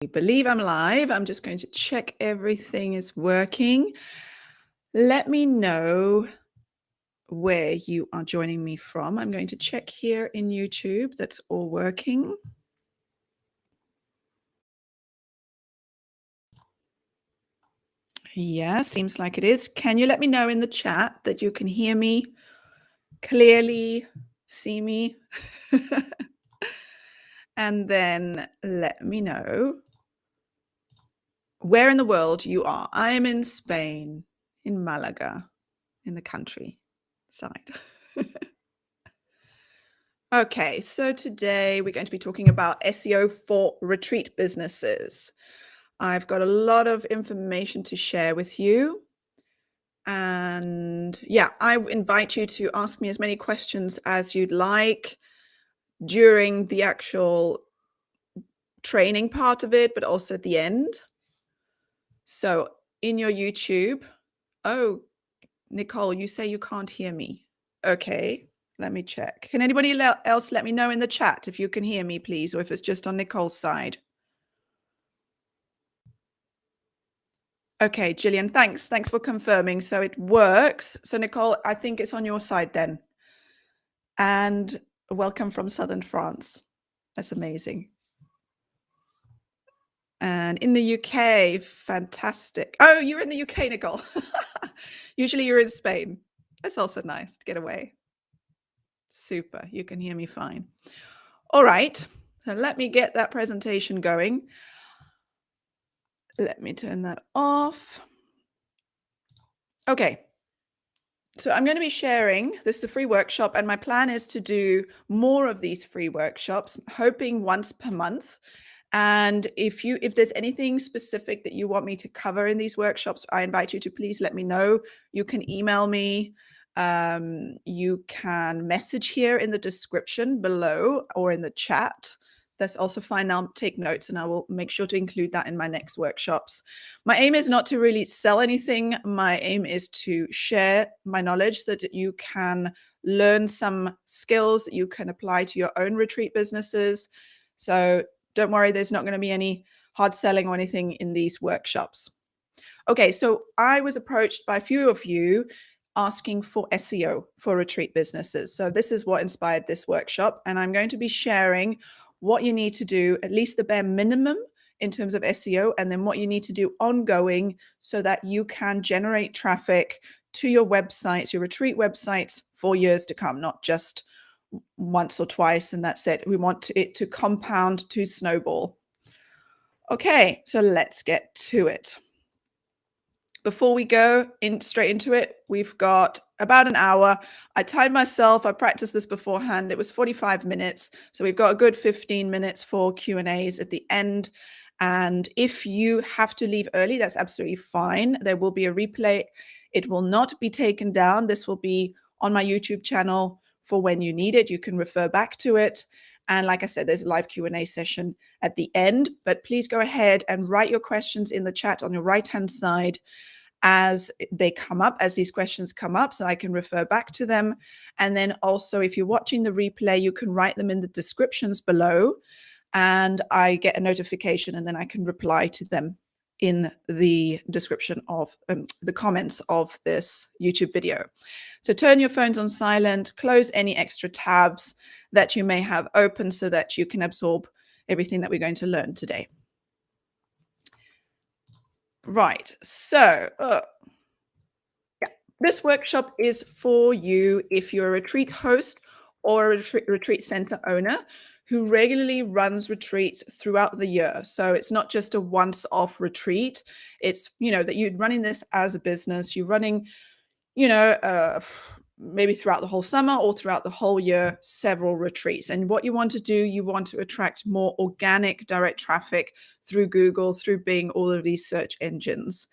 I believe I'm live. I'm just going to check everything is working. Let me know where you are joining me from. I'm going to check here in YouTube. That's all working. Yeah, seems like it is. Can you let me know in the chat that you can hear me clearly, see me? And then let me know where in the world you are. I am in Spain, in Malaga, in the countryside. Okay, so today we're going to be talking about SEO for retreat businesses. I've got a lot of information to share with you. And yeah, I invite you to ask me as many questions as you'd like during the actual training part of it, but also at the end. So in your YouTube, oh, Nicole, you say you can't hear me. Okay, let me check. Can anybody else let me know in the chat if you can hear me, please, or if it's just on Nicole's side? Okay, Gillian, thanks. Thanks for confirming. So it works. So Nicole, I think it's on your side then. And welcome from Southern France. That's amazing. And in the UK, fantastic. Oh, you're in the UK, Nicole. Usually you're in Spain. That's also nice to get away. Super, you can hear me fine. All right, so let me get that presentation going. Let me turn that off. Okay. So I'm going to be sharing, this is a free workshop, and my plan is to do more of these free workshops, hoping once per month. And if there's anything specific that you want me to cover in these workshops, I invite you to please let me know. You can email me. You can message here in the description below or in the chat. That's also fine. I'll take notes and I will make sure to include that in my next workshops. My aim is not to really sell anything. My aim is to share my knowledge so that you can learn some skills that you can apply to your own retreat businesses. So don't worry, there's not going to be any hard selling or anything in these workshops. Okay, so I was approached by a few of you asking for SEO for retreat businesses. So this is what inspired this workshop. And I'm going to be sharing what you need to do, at least the bare minimum in terms of SEO, and then what you need to do ongoing so that you can generate traffic to your websites, your retreat websites for years to come, not just once or twice and that's it. We want it to compound, to snowball. Okay, so let's get to it. Before we go straight into it, we've got about an hour. I timed myself. I practiced this beforehand. It was 45 minutes. So we've got a good 15 minutes for Q&As at the end. And if you have to leave early, that's absolutely fine. There will be a replay. It will not be taken down. This will be on my YouTube channel for when you need it. You can refer back to it. And like I said, there's a live Q&A session at the end. But please go ahead and write your questions in the chat on your right-hand side as they come up, as these questions come up, so I can refer back to them. And then also, if you're watching the replay, you can write them in the descriptions below, and I get a notification, and then I can reply to them in the description of the comments of this YouTube video. So turn your phones on silent, close any extra tabs that you may have open so that you can absorb everything that we're going to learn today. Right, so yeah, this workshop is for you if you're a retreat host or a retreat center owner who regularly runs retreats throughout the year. So it's not just a once-off retreat. It's, that you're running this as a business. You're running, maybe throughout the whole summer or throughout the whole year, several retreats. And what you want to do, you want to attract more organic direct traffic through Google, through Bing, all of these search engines.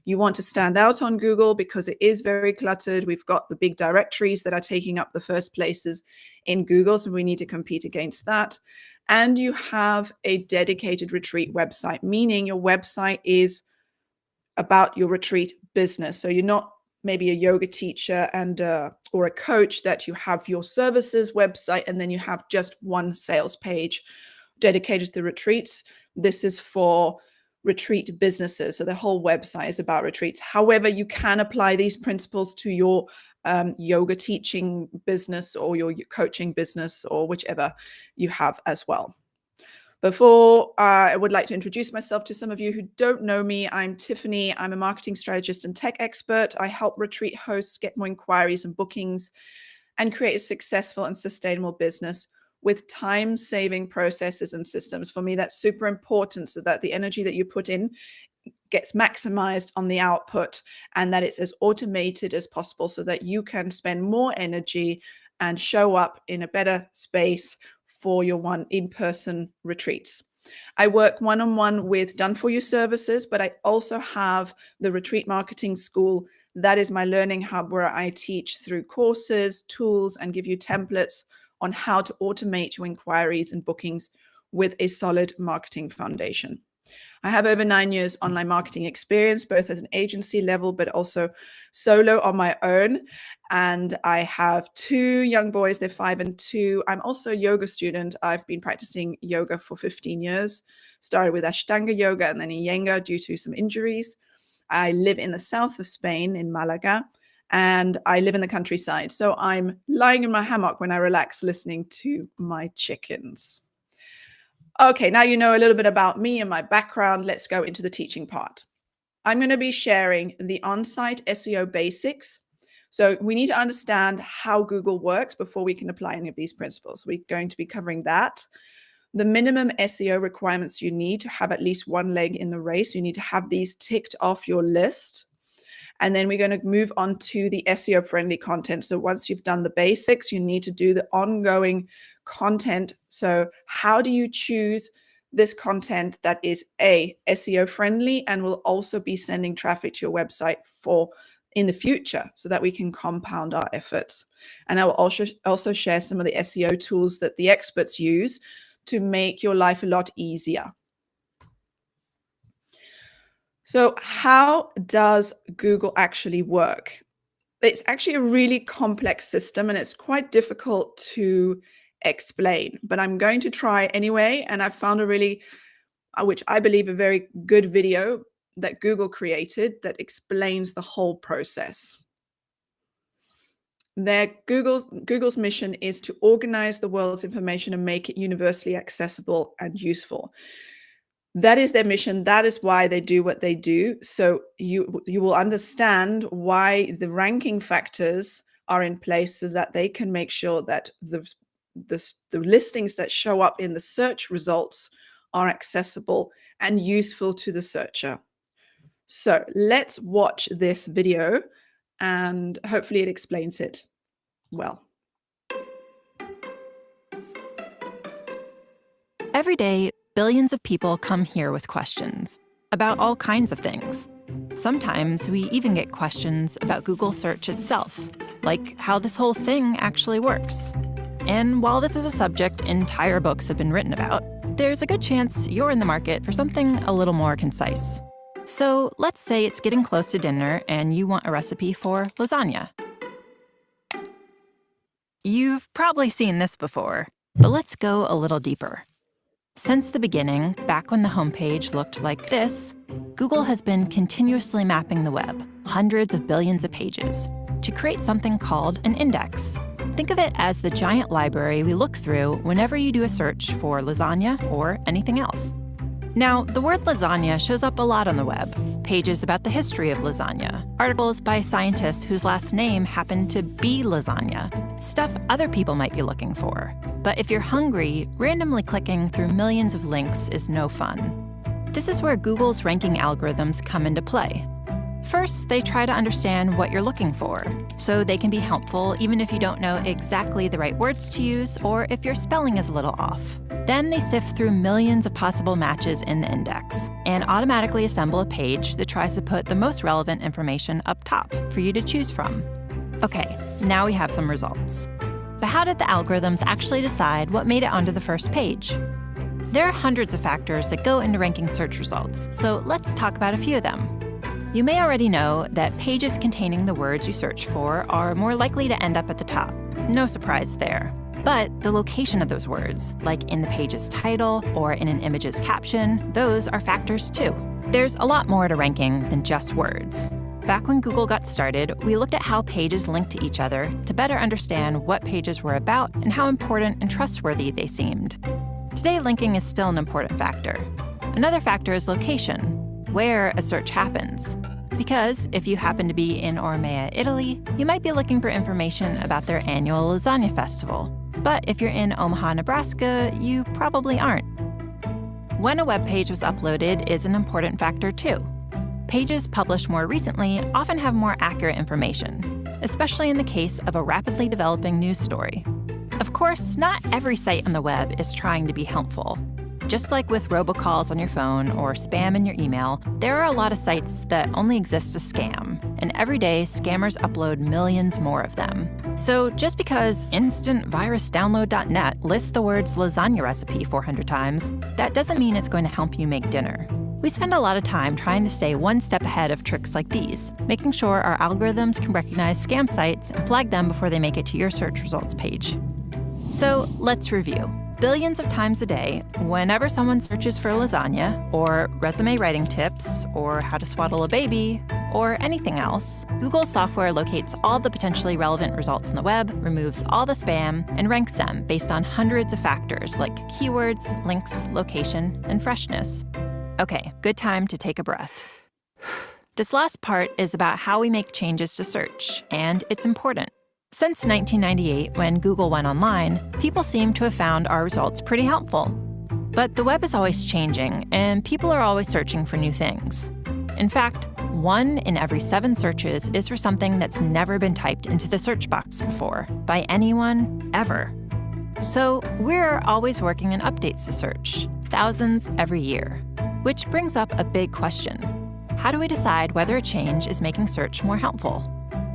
You want to stand out on Google because it is very cluttered. We've got the big directories that are taking up the first places in Google, so we need to compete against that. And you have a dedicated retreat website, meaning your website is about your retreat business. So you're not maybe a yoga teacher and or a coach that you have your services website and then you have just one sales page dedicated to the retreats. This is for retreat businesses. So the whole website is about retreats. However, you can apply these principles to your yoga teaching business or your coaching business or whichever you have as well. Before I would like to introduce myself to some of you who don't know me, I'm Tiffany. I'm a marketing strategist and tech expert. I help retreat hosts get more inquiries and bookings and create a successful and sustainable business with time-saving processes and systems. For me, that's super important so that the energy that you put in gets maximized on the output and that it's as automated as possible so that you can spend more energy and show up in a better space for your in-person retreats. I work one-on-one with done-for-you services, but I also have the Retreat Marketing School. That is my learning hub where I teach through courses, tools, and give you templates on how to automate your inquiries and bookings with a solid marketing foundation. I have over 9 years online marketing experience, both at an agency level, but also solo on my own. And I have 2 young boys, they're 5 and 2. I'm also a yoga student. I've been practicing yoga for 15 years, started with Ashtanga yoga and then Iyengar due to some injuries. I live in the south of Spain in Malaga, and I live in the countryside. So I'm lying in my hammock when I relax listening to my chickens. Okay, now you know a little bit about me and my background. Let's go into the teaching part. I'm going to be sharing the on-site SEO basics. So we need to understand how Google works before we can apply any of these principles. We're going to be covering that. The minimum SEO requirements you need to have at least one leg in the race. You need to have these ticked off your list. And then we're going to move on to the SEO friendly content. So once you've done the basics, you need to do the ongoing content. So how do you choose this content that is SEO friendly and will also be sending traffic to your website for in the future so that we can compound our efforts? And I will also share some of the SEO tools that the experts use to make your life a lot easier. So how does Google actually work? It's actually a really complex system and it's quite difficult to explain, but I'm going to try anyway. And I found a really, which I believe a very good video that Google created that explains the whole process. Google's mission is to organize the world's information and make it universally accessible and useful. That is their mission. That is why they do what they do. So you will understand why the ranking factors are in place so that they can make sure that the listings that show up in the search results are accessible and useful to the searcher. So let's watch this video and hopefully it explains it well. Every day, billions of people come here with questions about all kinds of things. Sometimes we even get questions about Google search itself, like how this whole thing actually works. And while this is a subject entire books have been written about, there's a good chance you're in the market for something a little more concise. So let's say it's getting close to dinner and you want a recipe for lasagna. You've probably seen this before, but let's go a little deeper. Since the beginning, back when the homepage looked like this, Google has been continuously mapping the web, hundreds of billions of pages, to create something called an index. Think of it as the giant library we look through whenever you do a search for lasagna or anything else. Now, the word lasagna shows up a lot on the web. Pages about the history of lasagna, articles by scientists whose last name happened to be lasagna, stuff other people might be looking for. But if you're hungry, randomly clicking through millions of links is no fun. This is where Google's ranking algorithms come into play. First, they try to understand what you're looking for, so they can be helpful even if you don't know exactly the right words to use or if your spelling is a little off. Then they sift through millions of possible matches in the index and automatically assemble a page that tries to put the most relevant information up top for you to choose from. Okay, now we have some results. But how did the algorithms actually decide what made it onto the first page? There are hundreds of factors that go into ranking search results, so let's talk about a few of them. You may already know that pages containing the words you search for are more likely to end up at the top. No surprise there. But the location of those words, like in the page's title or in an image's caption, those are factors too. There's a lot more to ranking than just words. Back when Google got started, we looked at how pages linked to each other to better understand what pages were about and how important and trustworthy they seemed. Today, linking is still an important factor. Another factor is location, where a search happens. Because if you happen to be in Ormea, Italy, you might be looking for information about their annual lasagna festival. But if you're in Omaha, Nebraska, you probably aren't. When a web page was uploaded is an important factor too. Pages published more recently often have more accurate information, especially in the case of a rapidly developing news story. Of course, not every site on the web is trying to be helpful. Just like with robocalls on your phone or spam in your email, there are a lot of sites that only exist to scam, and every day scammers upload millions more of them. So just because instantvirusdownload.net lists the words lasagna recipe 400 times, that doesn't mean it's going to help you make dinner. We spend a lot of time trying to stay one step ahead of tricks like these, making sure our algorithms can recognize scam sites and flag them before they make it to your search results page. So let's review. Billions of times a day, whenever someone searches for lasagna, or resume writing tips, or how to swaddle a baby, or anything else, Google's software locates all the potentially relevant results on the web, removes all the spam, and ranks them based on hundreds of factors like keywords, links, location, and freshness. Okay, good time to take a breath. This last part is about how we make changes to search, and it's important. Since 1998, when Google went online, people seem to have found our results pretty helpful. But the web is always changing, and people are always searching for new things. In fact, 1 in every 7 searches is for something that's never been typed into the search box before, by anyone, ever. So we're always working on updates to search, thousands every year. Which brings up a big question. How do we decide whether a change is making search more helpful?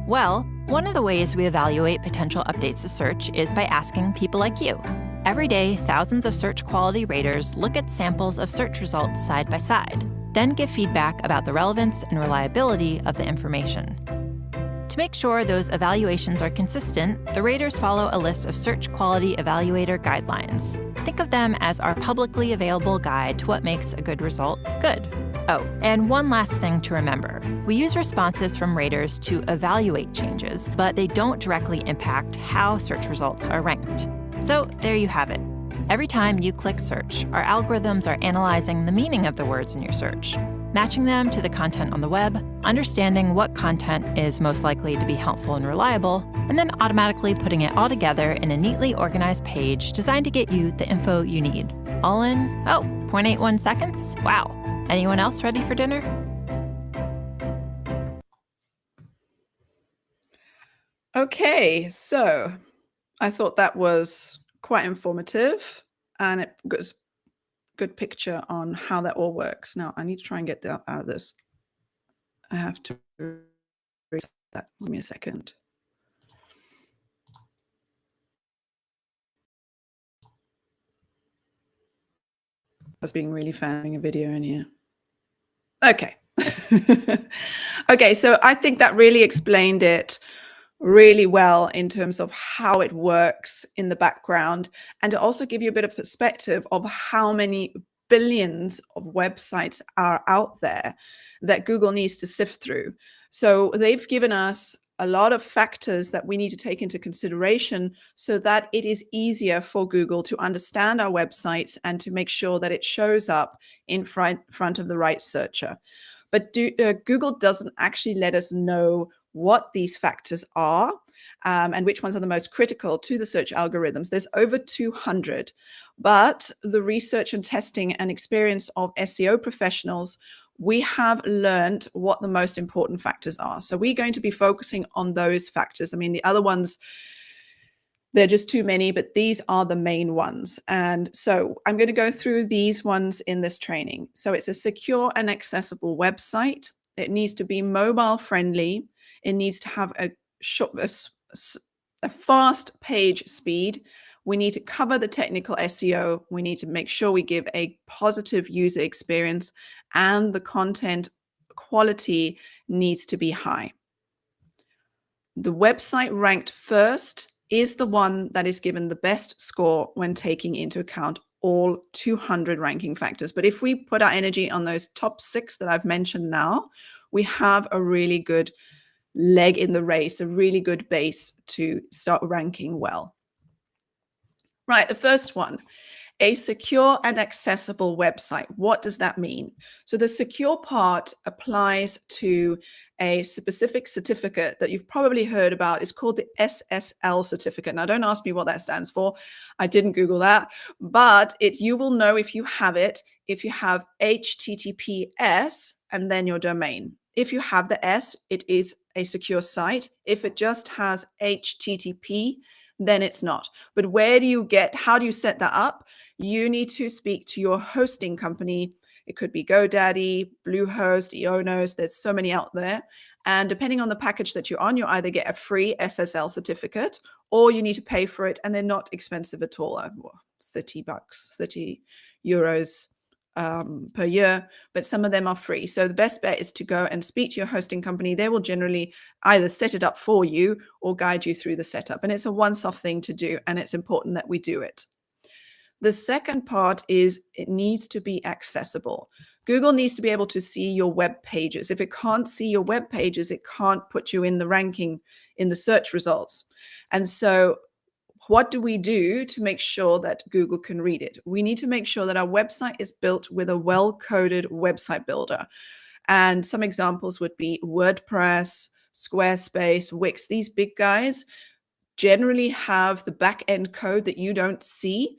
Well, one of the ways we evaluate potential updates to search is by asking people like you. Every day, thousands of search quality raters look at samples of search results side by side, then give feedback about the relevance and reliability of the information. To make sure those evaluations are consistent, the raters follow a list of search quality evaluator guidelines. Think of them as our publicly available guide to what makes a good result good. Oh, and one last thing to remember. We use responses from raters to evaluate changes, but they don't directly impact how search results are ranked. So there you have it. Every time you click search, our algorithms are analyzing the meaning of the words in your search, matching them to the content on the web, understanding what content is most likely to be helpful and reliable, and then automatically putting it all together in a neatly organized page designed to get you the info you need. All in, 0.81 seconds? Wow. Anyone else ready for dinner? Okay, so I thought that was quite informative, and it gives a good picture on how that all works. Now, I need to try and get that out of this. I have to reset that. Give me a second. I was being really fanning a video in here. Okay. Okay, so I think that really explained it really well in terms of how it works in the background, and to also give you a bit of perspective of how many billions of websites are out there that Google needs to sift through. So they've given us a lot of factors that we need to take into consideration so that it is easier for Google to understand our websites and to make sure that it shows up in front of the right searcher. But Google doesn't actually let us know what these factors are and which ones are the most critical to the search algorithms. There's over 200, but the research and testing and experience of SEO professionals, we have learned what the most important factors are. So we're going to be focusing on those factors. I mean, the other ones, they're just too many, but these are the main ones. And so I'm going to go through these ones in this training. So it's a secure and accessible website. It needs to be mobile friendly. It needs to have a fast page speed. We need to cover the technical SEO. We need to make sure we give a positive user experience, and the content quality needs to be high. The website ranked first is the one that is given the best score when taking into account all 200 ranking factors. But if we put our energy on those top 6 that I've mentioned now, we have a really good leg in the race, a really good base to start ranking well. Right, the first one, a secure and accessible website. What does that mean? So the secure part applies to a specific certificate that you've probably heard about. It's called the SSL certificate. Now, don't ask me what that stands for. I didn't Google that, but you will know if you have it, if you have HTTPS and then your domain. If you have the S, it is a secure site. If it just has HTTP, then it's not. But how do you set that up? You need to speak to your hosting company. It could be GoDaddy, Bluehost, Ionos. There's so many out there. And depending on the package that you're on, you either get a free SSL certificate or you need to pay for it. And they're not expensive at all. $30, 30 euros per year, but some of them are free. So the best bet is to go and speak to your hosting company. They will generally either set it up for you or guide you through the setup. And it's a once-off thing to do, and it's important that we do it. The second part is it needs to be accessible. Google needs to be able to see your web pages. If it can't see your web pages, it can't put you in the ranking in the search results. And so what do we do to make sure that Google can read it? We need to make sure that our website is built with a well-coded website builder. And some examples would be WordPress, Squarespace, Wix. These big guys generally have the back-end code that you don't see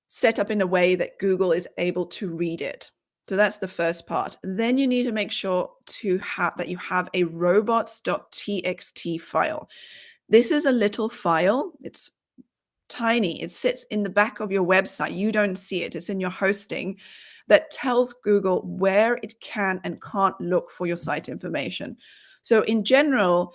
set up in a way that Google is able to read it. So that's the first part. Then you need to make sure that you have a robots.txt file. This is a little file. It's tiny. It sits in the back of your website. You don't see it. It's in your hosting that tells Google where it can and can't look for your site information. So in general,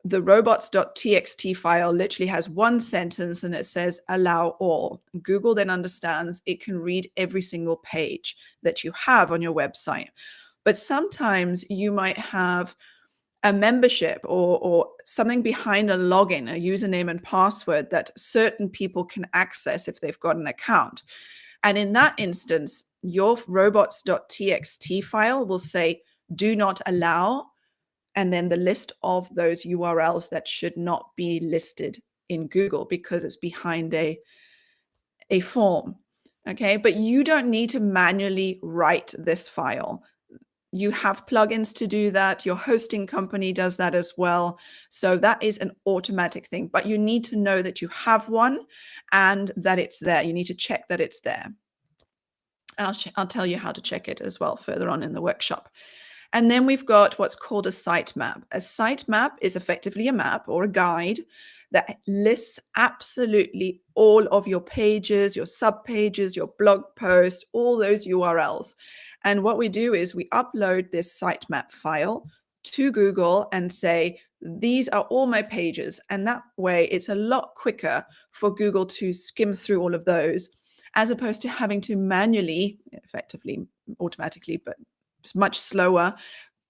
the robots.txt file literally has one sentence and it says allow all. Google then understands it can read every single page that you have on your website. But sometimes you might have a membership or something behind a login, a username and password that certain people can access if they've got an account. And in that instance, your robots.txt file will say, do not allow, and then the list of those URLs that should not be listed in Google because it's behind a form. Okay, but you don't need to manually write this file. You have plugins to do that. Your hosting company does that as well. So that is an automatic thing, but you need to know that you have one and that it's there. You need to check that it's there. I'll tell you how to check it as well further on in the workshop. And then we've got what's called a sitemap. A sitemap is effectively a map or a guide that lists absolutely all of your pages, your subpages, your blog post, all those URLs. And what we do is we upload this sitemap file to Google and say, these are all my pages. And that way it's a lot quicker for Google to skim through all of those, as opposed to having to manually, effectively, automatically, but it's much slower,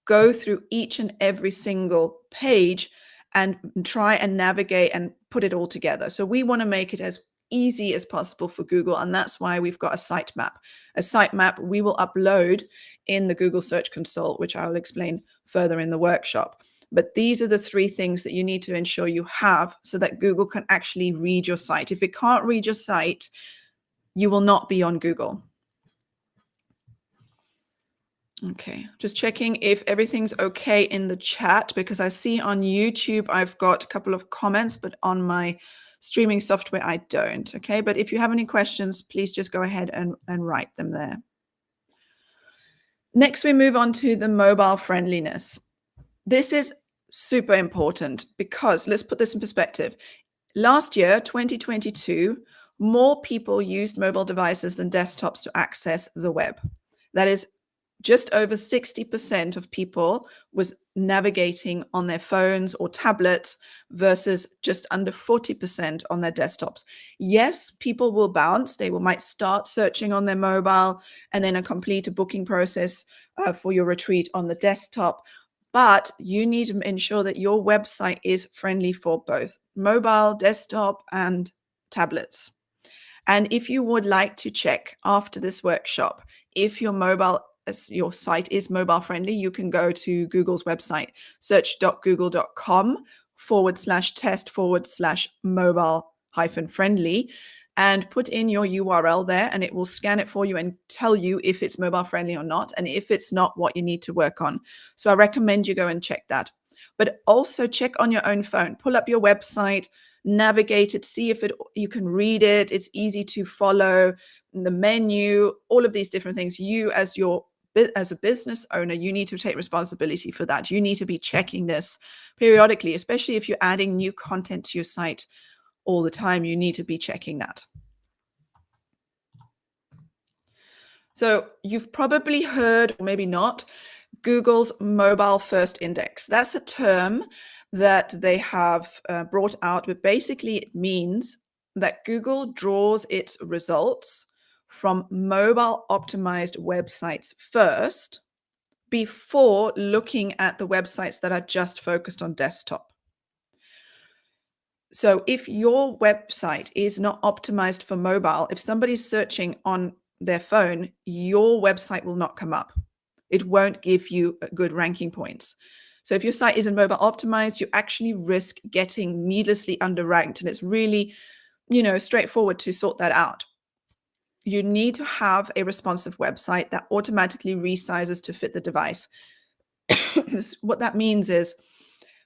go through each and every single page and try and navigate and put it all together. So we want to make it as easy as possible for Google, and that's why we've got a sitemap. A sitemap we will upload in the Google Search Console, which I will explain further in the workshop. But these are the 3 things that you need to ensure you have so that Google can actually read your site. If it can't read your site, you will not be on Google. Okay, just checking if everything's okay in the chat, because I see on YouTube I've got a couple of comments, but on my streaming software I don't. Okay, but if you have any questions, please just go ahead and write them there. Next, we move on to the mobile friendliness. This is super important because let's put this in perspective. Last year, 2022, more people used mobile devices than desktops to access the web. That is just over 60% of people was navigating on their phones or tablets versus just under 40% on their desktops. Yes, people will bounce. They might start searching on their mobile and then complete a booking process for your retreat on the desktop. but you need to ensure that your website is friendly for both mobile, desktop, and tablets. And if you would like to check after this workshop if your site is mobile friendly, you can go to Google's website, search.google.com/test/mobile-friendly, and put in your URL there, and it will scan it for you and tell you if it's mobile friendly or not, and if it's not, what you need to work on. So I recommend you go and check that. But also check on your own phone. Pull up your website, navigate it, see if you can read it. It's easy to follow the menu, all of these different things. You as a business owner, you need to take responsibility for that. You need to be checking this periodically, especially if you're adding new content to your site all the time. You need to be checking that. So you've probably heard, or maybe not, Google's mobile first index. That's a term that they have brought out, but basically it means that Google draws its results from mobile optimized websites first before looking at the websites that are just focused on desktop. So if your website is not optimized for mobile, if somebody's searching on their phone, your website will not come up. It won't give you good ranking points. So if your site isn't mobile optimized, you actually risk getting needlessly underranked. And it's really, straightforward to sort that out. You need to have a responsive website that automatically resizes to fit the device. What that means is,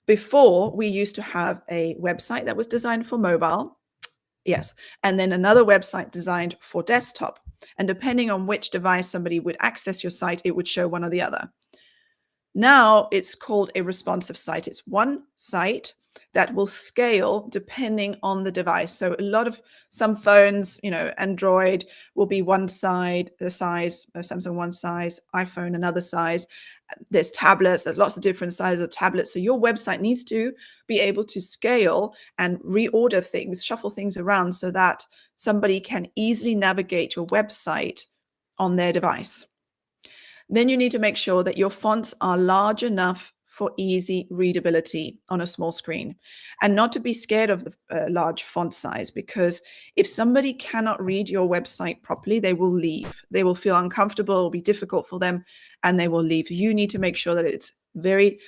before, we used to have a website that was designed for mobile, yes, and then another website designed for desktop. And depending on which device somebody would access your site, it would show one or the other. Now it's called a responsive site. It's one site that will scale depending on the device. So some phones, Android will be one side, the size, Samsung one size, iPhone another size. There's tablets, there's lots of different sizes of tablets. So your website needs to be able to scale and reorder things, shuffle things around so that somebody can easily navigate your website on their device. Then you need to make sure that your fonts are large enough for easy readability on a small screen, and not to be scared of the large font size, because if somebody cannot read your website properly, they will leave. They will feel uncomfortable, it will be difficult for them, and they will leave. You need to make sure that it's very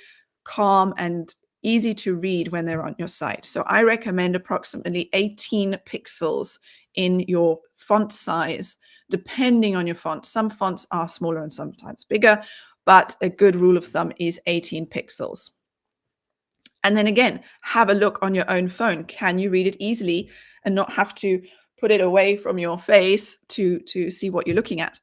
calm and easy to read when they're on your site. So I recommend approximately 18 pixels in your font size, depending on your font. Some fonts are smaller and sometimes bigger, but a good rule of thumb is 18 pixels. And then again, have a look on your own phone. Can you read it easily and not have to put it away from your face to see what you're looking at?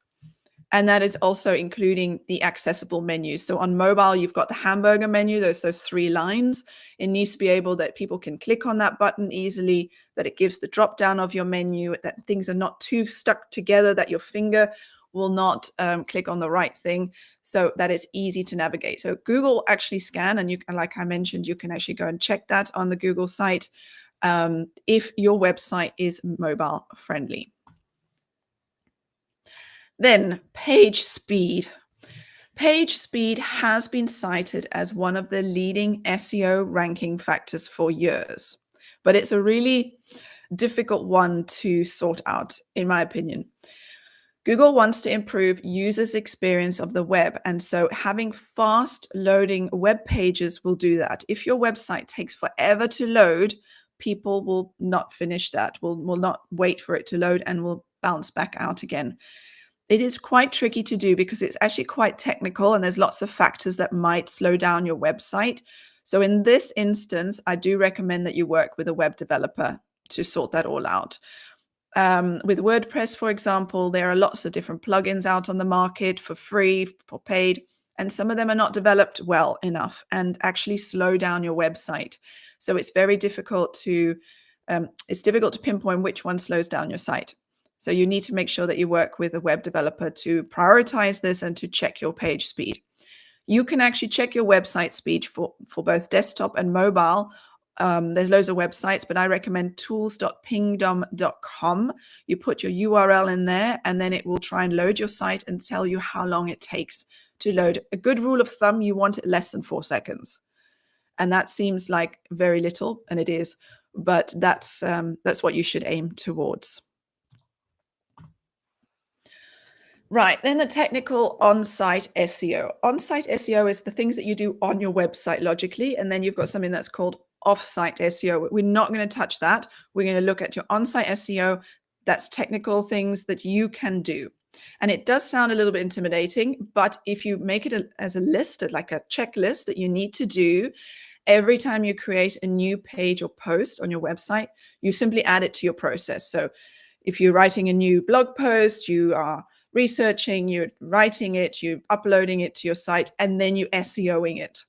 And that is also including the accessible menus. So on mobile, you've got the hamburger menu, those 3 lines. It needs to be able that people can click on that button easily, that it gives the drop down of your menu, that things are not too stuck together, that your finger will not click on the right thing, so that it's easy to navigate. So Google actually scan, and like I mentioned, you can actually go and check that on the Google site if your website is mobile friendly. Then page speed. Page speed has been cited as one of the leading SEO ranking factors for years, but it's a really difficult one to sort out, in my opinion. Google wants to improve users' experience of the web, and so having fast loading web pages will do that. If your website takes forever to load, people will not finish that, will not wait for it to load, and will bounce back out again. It is quite tricky to do because it's actually quite technical, and there's lots of factors that might slow down your website. So in this instance, I do recommend that you work with a web developer to sort that all out. With WordPress, for example, there are lots of different plugins out on the market for free, for paid, and some of them are not developed well enough and actually slow down your website. So it's very difficult to pinpoint which one slows down your site. So you need to make sure that you work with a web developer to prioritize this and to check your page speed. You can actually check your website speed for both desktop and mobile. There's loads of websites, but I recommend tools.pingdom.com. You put your URL in there, and then it will try and load your site and tell you how long it takes to load. A good rule of thumb, you want it less than 4 seconds. And that seems like very little, and it is, but that's what you should aim towards. Right, then the technical on-site SEO. On-site SEO is the things that you do on your website logically, and then you've got something that's called off-site SEO. We're not going to touch that. We're going to look at your on-site SEO. That's technical things that you can do. And it does sound a little bit intimidating, but if you make it as a list, like a checklist that you need to do every time you create a new page or post on your website, you simply add it to your process. So if you're writing a new blog post, you are researching, you're writing it, you're uploading it to your site, and then you're SEOing it.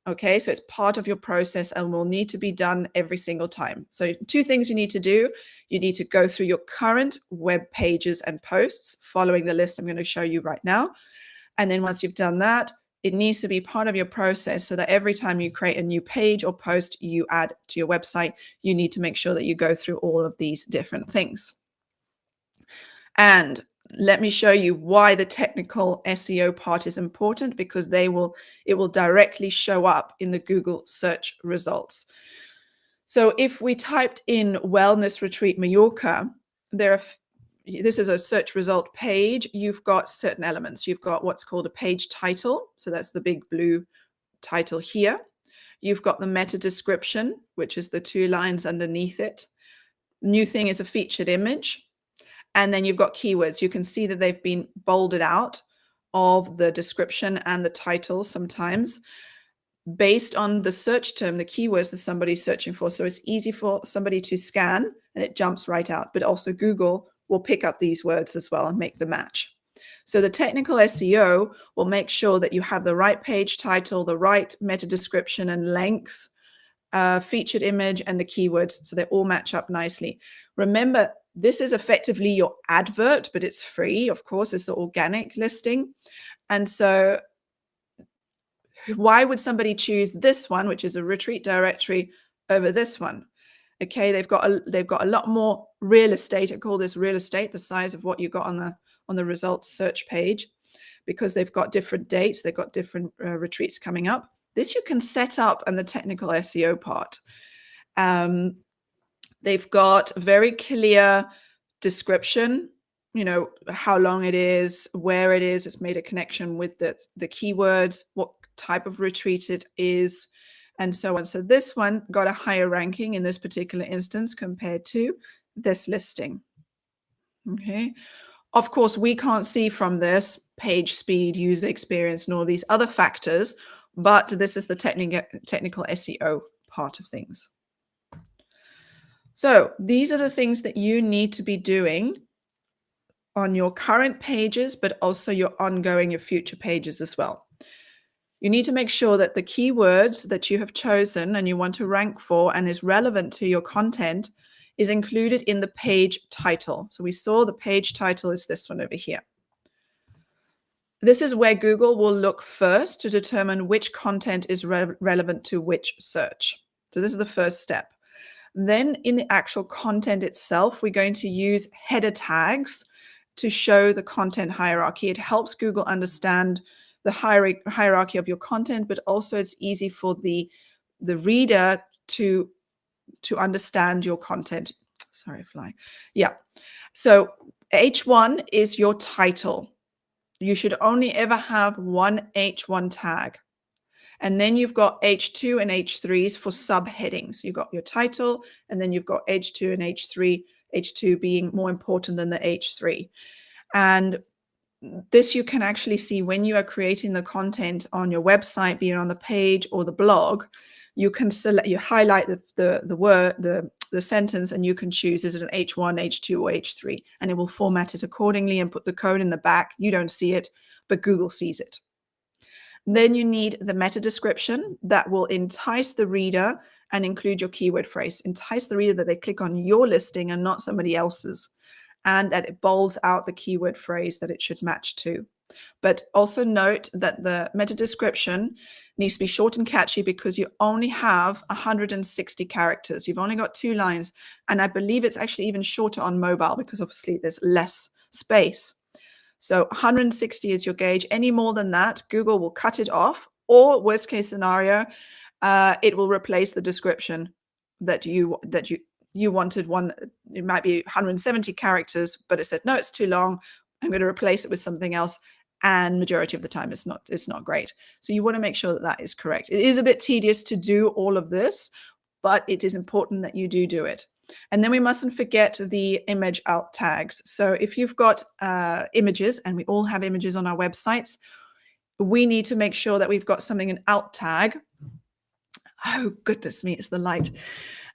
Okay, so it's part of your process and will need to be done every single time. So 2 things you need to do. You need to go through your current web pages and posts following the list I'm going to show you right now. And then once you've done that, it needs to be part of your process so that every time you create a new page or post you add to your website, you need to make sure that you go through all of these different things. And let me show you why the technical SEO part is important, because it will directly show up in the Google search results. So if we typed in Wellness Retreat Mallorca, this is a search result page. You've got certain elements. You've got what's called a page title. So that's the big blue title here. You've got the meta description, which is the 2 lines underneath it. The new thing is a featured image. And then you've got keywords. You can see that they've been bolded out of the description and the title sometimes based on the search term, the keywords that somebody's searching for. So it's easy for somebody to scan and it jumps right out. But also Google will pick up these words as well and make the match. So the technical SEO will make sure that you have the right page title, the right meta description and links, featured image, and the keywords, so they all match up nicely. Remember, this is effectively your advert, but it's free, of course. It's the organic listing. And so why would somebody choose this one, which is a retreat directory, over this one? Okay, they've got a lot more real estate. I call this real estate, the size of what you got on the results search page, because they've got different dates, they've got different retreats coming up. This you can set up in the technical SEO part. They've got a very clear description, how long it is, where it is. It's made a connection with the keywords, what type of retreat it is, and so on. So this one got a higher ranking in this particular instance compared to this listing. Okay. Of course, we can't see from this page speed, user experience, and all these other factors, but this is the technical SEO part of things. So these are the things that you need to be doing on your current pages, but also your future pages as well. You need to make sure that the keywords that you have chosen and you want to rank for and is relevant to your content is included in the page title. So we saw the page title is this one over here. This is where Google will look first to determine which content is relevant to which search. So this is the first step. Then in the actual content itself, we're going to use header tags to show the content hierarchy. It helps Google understand the hierarchy of your content, but also it's easy for the reader to understand your content. Sorry, fly. Yeah. So H1 is your title. You should only ever have one H1 tag. And then you've got H2 and H3s for subheadings. You've got your title, and then you've got H2 and H3, H2 being more important than the H3. And this you can actually see when you are creating the content on your website, be it on the page or the blog. You can highlight the sentence, and you can choose, is it an H1, H2, or H3? And it will format it accordingly and put the code in the back. You don't see it, but Google sees it. Then you need the meta description that will entice the reader and include your keyword phrase. Entice the reader that they click on your listing and not somebody else's, and that it bolds out the keyword phrase that it should match to. But also note that the meta description needs to be short and catchy, because you only have 160 characters. You've only got 2 lines. And I believe it's actually even shorter on mobile, because obviously there's less space. So 160 is your gauge. Any more than that, Google will cut it off, or worst case scenario, it will replace the description that you wanted. One, it might be 170 characters, but it said, no, it's too long. I'm going to replace it with something else. And majority of the time it's not great. So you want to make sure that that is correct. It is a bit tedious to do all of this, but it is important that you do it. And then we mustn't forget the image alt tags. So if you've got images, and we all have images on our websites, we need to make sure that we've got something, an alt tag. Oh, goodness me, it's the light.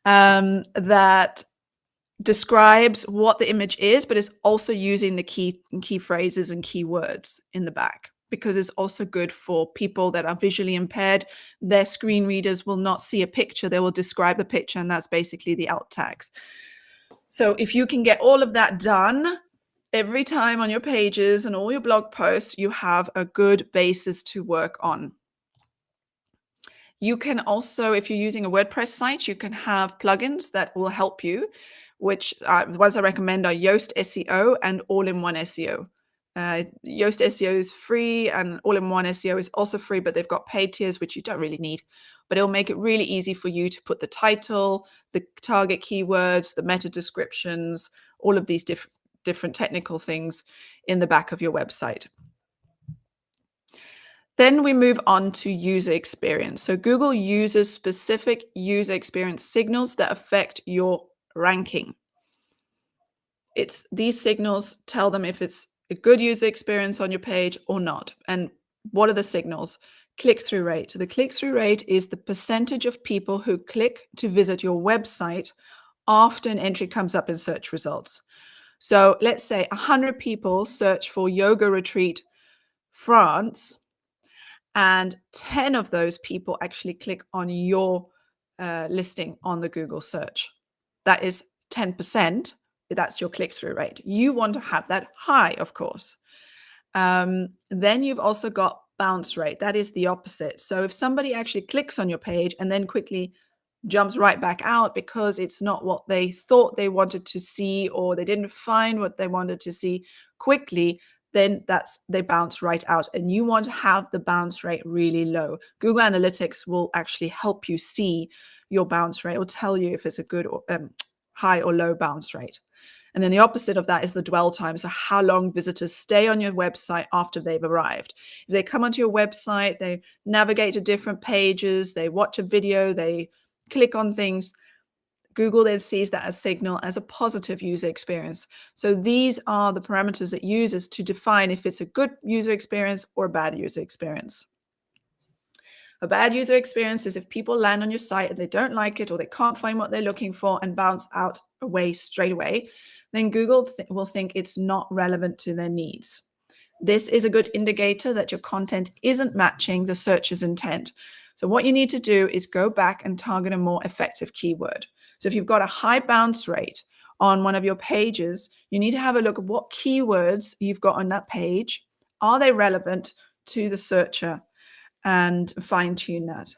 That describes what the image is, but is also using the key phrases and keywords in the back, because it's also good for people that are visually impaired. Their screen readers will not see a picture. They will describe the picture, and that's basically the alt tags. So if you can get all of that done every time on your pages and all your blog posts, you have a good basis to work on. You can also, if you're using a WordPress site, you can have plugins that will help you, which ones I recommend are Yoast SEO and All-in-One SEO. Yoast SEO is free, and All-in-One SEO is also free, but they've got paid tiers, which you don't really need. But it'll make it really easy for you to put the title, the target keywords, the meta descriptions, all of these different technical things in the back of your website. Then we move on to user experience. So Google uses specific user experience signals that affect your ranking. These signals tell them if it's a good user experience on your page or not. And what are the signals? Click-through rate. So the click-through rate is the percentage of people who click to visit your website after an entry comes up in search results. So let's say 100 people search for yoga retreat France, and 10 of those people actually click on your listing on the Google search. That is 10%. That's your click-through rate. You want to have that high, of course. Then you've also got bounce rate. That is the opposite. So if somebody actually clicks on your page and then quickly jumps right back out because it's not what they thought they wanted to see, or they didn't find what they wanted to see quickly, then they bounce right out, and you want to have the bounce rate really low. Google Analytics will actually help you see your bounce rate, or tell you if it's a good or high or low bounce rate. And then the opposite of that is the dwell time. So how long visitors stay on your website after they've arrived. If they come onto your website, they navigate to different pages, they watch a video, they click on things, Google then sees that as signal as a positive user experience. So these are the parameters it uses to define if it's a good user experience or a bad user experience. A bad user experience is if people land on your site and they don't like it, or they can't find what they're looking for and bounce out away straight away. Then Google will think it's not relevant to their needs. This is a good indicator that your content isn't matching the searcher's intent. So what you need to do is go back and target a more effective keyword. So if you've got a high bounce rate on one of your pages, you need to have a look at what keywords you've got on that page. Are they relevant to the searcher? And fine-tune that.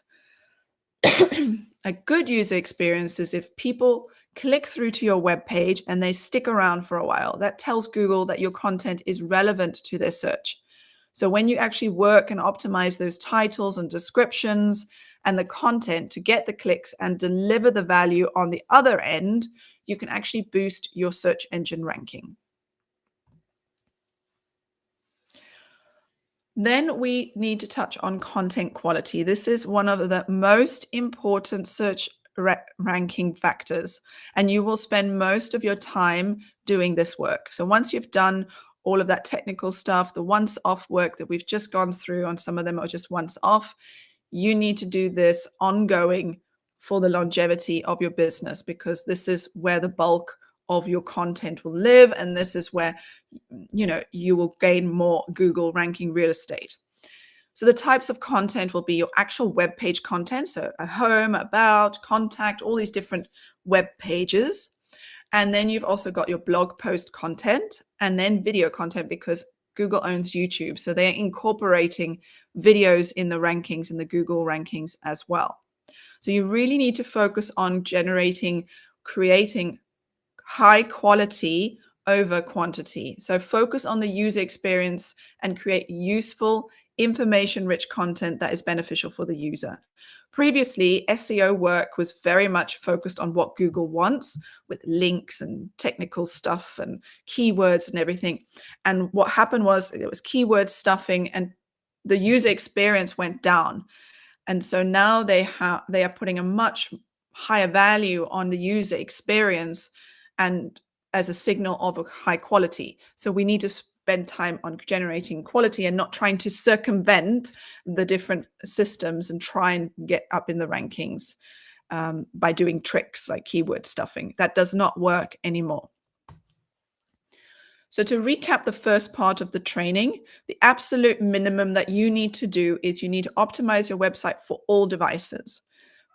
A good user experience is if people click through to your web page and they stick around for a while. That tells Google that your content is relevant to their search. So when you actually work and optimize those titles and descriptions and the content to get the clicks and deliver the value on the other end, you can actually boost your search engine ranking. Then we need to touch on content quality. This is one of the most important search ranking factors, and you will spend most of your time doing this work. So once you've done all of that technical stuff, the once off work that we've just gone through, on some of them are just once off, you need to do this ongoing for the longevity of your business, because this is where the bulk of your content will live, and this is where you will gain more Google ranking real estate. So the types of content will be your actual web page content, so a home, about, contact, all these different web pages. And then you've also got your blog post content, and then video content, because Google owns YouTube. So they're incorporating videos in the rankings, in the Google rankings as well. So you really need to focus on creating high quality over quantity. So focus on the user experience and create useful, information-rich content that is beneficial for the user. Previously, SEO work was very much focused on what Google wants, with links and technical stuff and keywords and everything. And what happened was it was keyword stuffing and the user experience went down. And so now they are putting a much higher value on the user experience and as a signal of a high quality. So we need to spend time on generating quality and not trying to circumvent the different systems and try and get up in the rankings by doing tricks like keyword stuffing. That does not work anymore. So to recap the first part of the training, the absolute minimum that you need to do is you need to optimize your website for all devices.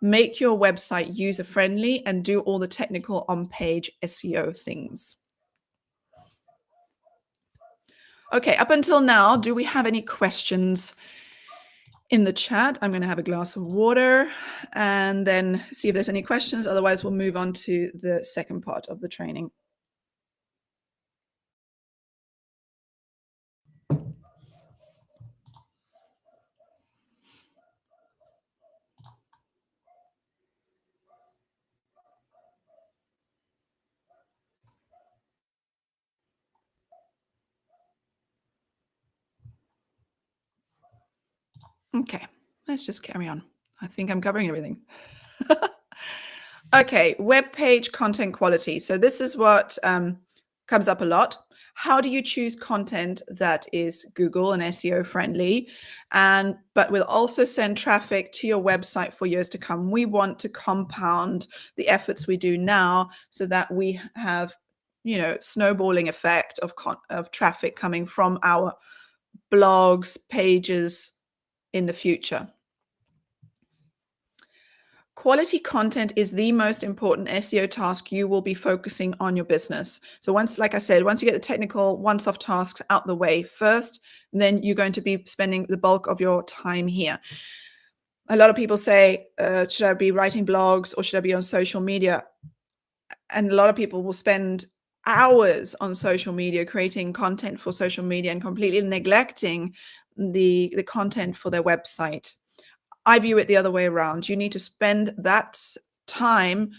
Make your website user-friendly and do all the technical on-page SEO things. Okay, up until now, do we have any questions in the chat? I'm going to have a glass of water and then see if there's any questions. Otherwise, we'll move on to the second part of the training. Okay, let's just carry on. I think I'm covering everything. Okay, web page content quality. So this is what comes up a lot. How do you choose content that is Google and SEO friendly, but will also send traffic to your website for years to come? We want to compound the efforts we do now so that we have, snowballing effect of traffic coming from our blogs, pages in the future. Quality content is the most important SEO task you will be focusing on your business. So like I said, once you get the technical once-off tasks out the way first, then you're going to be spending the bulk of your time here. A lot of people say, should I be writing blogs or should I be on social media? And a lot of people will spend hours on social media creating content for social media and completely neglecting the content for their website. I view it the other way around. You need to spend that time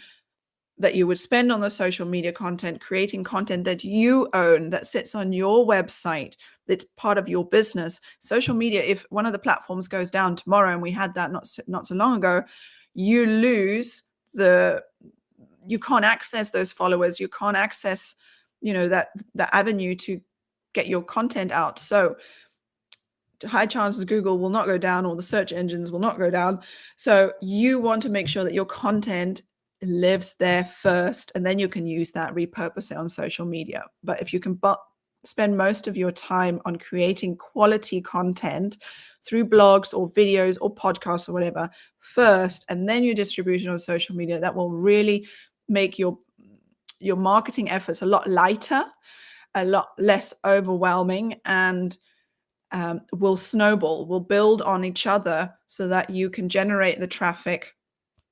that you would spend on the social media content, creating content that you own, that sits on your website, that's part of your business. Social media, if one of the platforms goes down tomorrow, and we had that not so long ago, you lose you can't access those followers. You can't access, that avenue to get your content out. So high chances Google will not go down or the search engines will not go down. So you want to make sure that your content lives there first, and then you can use that, repurpose it on social media. But if you can spend most of your time on creating quality content through blogs or videos or podcasts or whatever first, and then your distribution on social media, that will really make your marketing efforts a lot lighter, a lot less overwhelming, and will snowball, will build on each other so that you can generate the traffic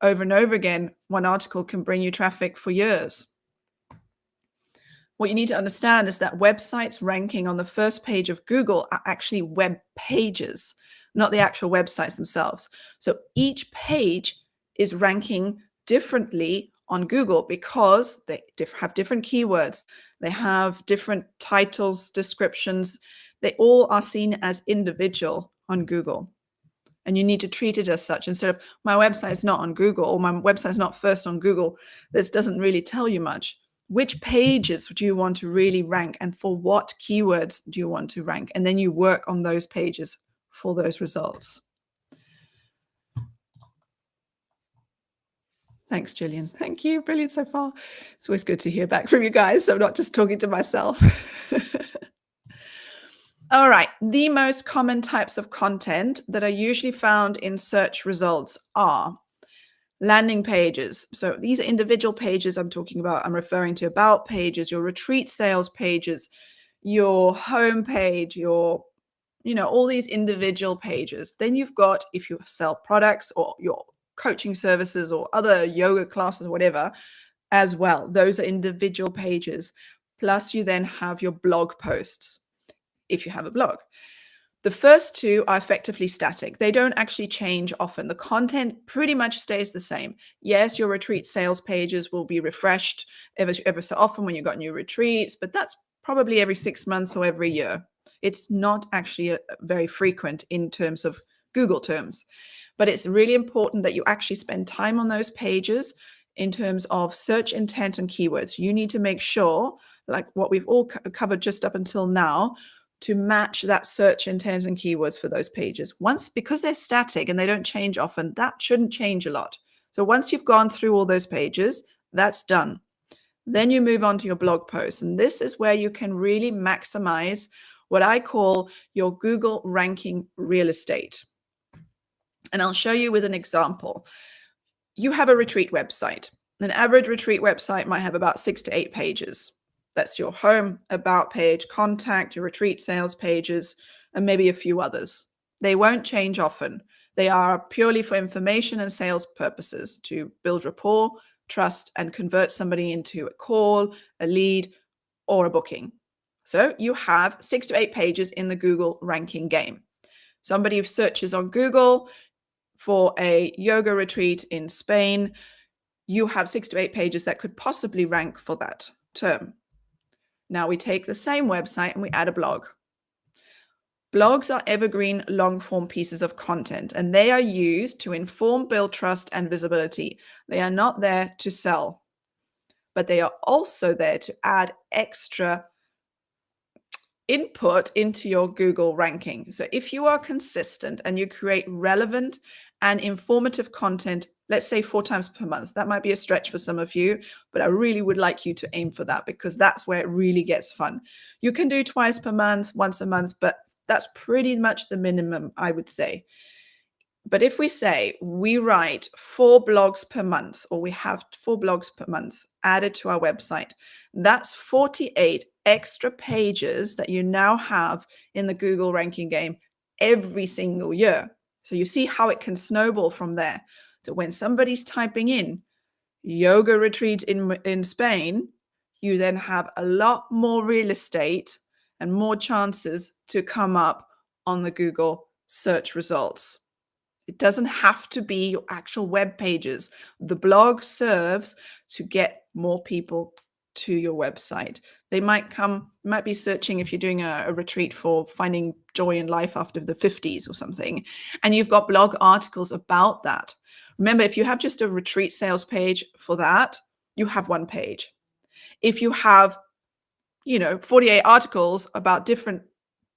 over and over again. One article can bring you traffic for years. What you need to understand is that websites ranking on the first page of Google are actually web pages, not the actual websites themselves. So each page is ranking differently on Google because they have different keywords. They have different titles, descriptions. They all are seen as individual on Google. And you need to treat it as such. Instead of my website is not on Google or my website is not first on Google, this doesn't really tell you much. Which pages do you want to really rank, and for what keywords do you want to rank? And then you work on those pages for those results. Thanks, Gillian. Thank you. Brilliant so far. It's always good to hear back from you guys, so I'm not just talking to myself. All right. The most common types of content that are usually found in search results are landing pages. So these are individual pages I'm talking about. I'm referring to about pages, your retreat sales pages, your home page, your, all these individual pages. Then you've got, if you sell products or your coaching services or other yoga classes or whatever as well, those are individual pages. plus you then have your blog posts, if you have a blog. The first two are effectively static. They don't actually change often. The content pretty much stays the same. Yes, your retreat sales pages will be refreshed ever so often when you've got new retreats, but that's probably every 6 months or every year. It's not actually very frequent in terms of Google terms. But it's really important that you actually spend time on those pages in terms of search intent and keywords. You need to make sure, like what we've all covered just up until now, to match that search intent and keywords for those pages. Once, because they're static and they don't change often, that shouldn't change a lot. So once you've gone through all those pages, that's done. Then you move on to your blog posts. And this is where you can really maximize what I call your Google ranking real estate. And I'll show you with an example. You have a retreat website. An average retreat website might have about 6 to 8 pages. That's your home, about page, contact, your retreat sales pages, and maybe a few others. They won't change often. They are purely for information and sales purposes, to build rapport, trust, and convert somebody into a call, a lead, or a booking. So you have 6 to 8 pages in the Google ranking game. Somebody who searches on Google for a yoga retreat in Spain, you have 6 to 8 pages that could possibly rank for that term. Now we take the same website and we add a blog. Blogs are evergreen long-form pieces of content, and they are used to inform, build trust, and visibility. They are not there to sell, but they are also there to add extra input into your Google ranking. So if you are consistent and you create relevant and informative content, let's say 4 times per month, that might be a stretch for some of you, but I really would like you to aim for that, because that's where it really gets fun. You can do twice per month, once a month, but that's pretty much the minimum, I would say. But if we say we write 4 blogs per month, or we have 4 blogs per month added to our website, that's 48 extra pages that you now have in the Google ranking game every single year. So you see how it can snowball from there. So when somebody's typing in yoga retreat in Spain, you then have a lot more real estate and more chances to come up on the Google search results. It doesn't have to be your actual web pages. The blog serves to get more people to your website. They might be searching if you're doing a retreat for finding joy in life after the 50s or something, and you've got blog articles about that. Remember, if you have just a retreat sales page for that, you have 1 page. If you have, 48 articles about different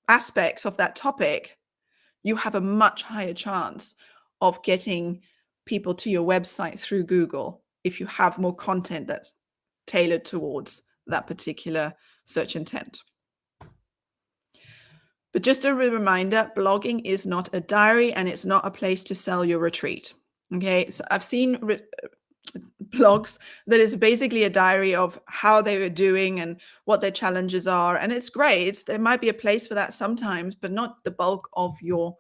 aspects of that topic, you have a much higher chance of getting people to your website through Google if you have more content that's tailored towards that particular search intent. But just a reminder, blogging is not a diary, and it's not a place to sell your retreat. Okay, so I've seen blogs that is basically a diary of how they were doing and what their challenges are, and it's great. There might be a place for that sometimes, but not the bulk of your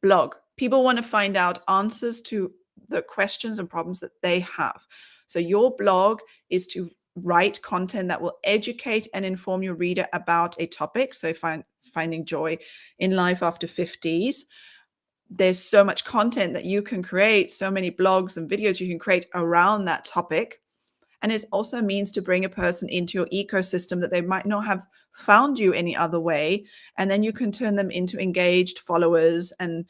blog. People want to find out answers to the questions and problems that they have. So your blog is to write content that will educate and inform your reader about a topic. So finding joy in life after 50s. There's so much content that you can create, so many blogs and videos you can create around that topic. And it also means to bring a person into your ecosystem that they might not have found you any other way. And then you can turn them into engaged followers and,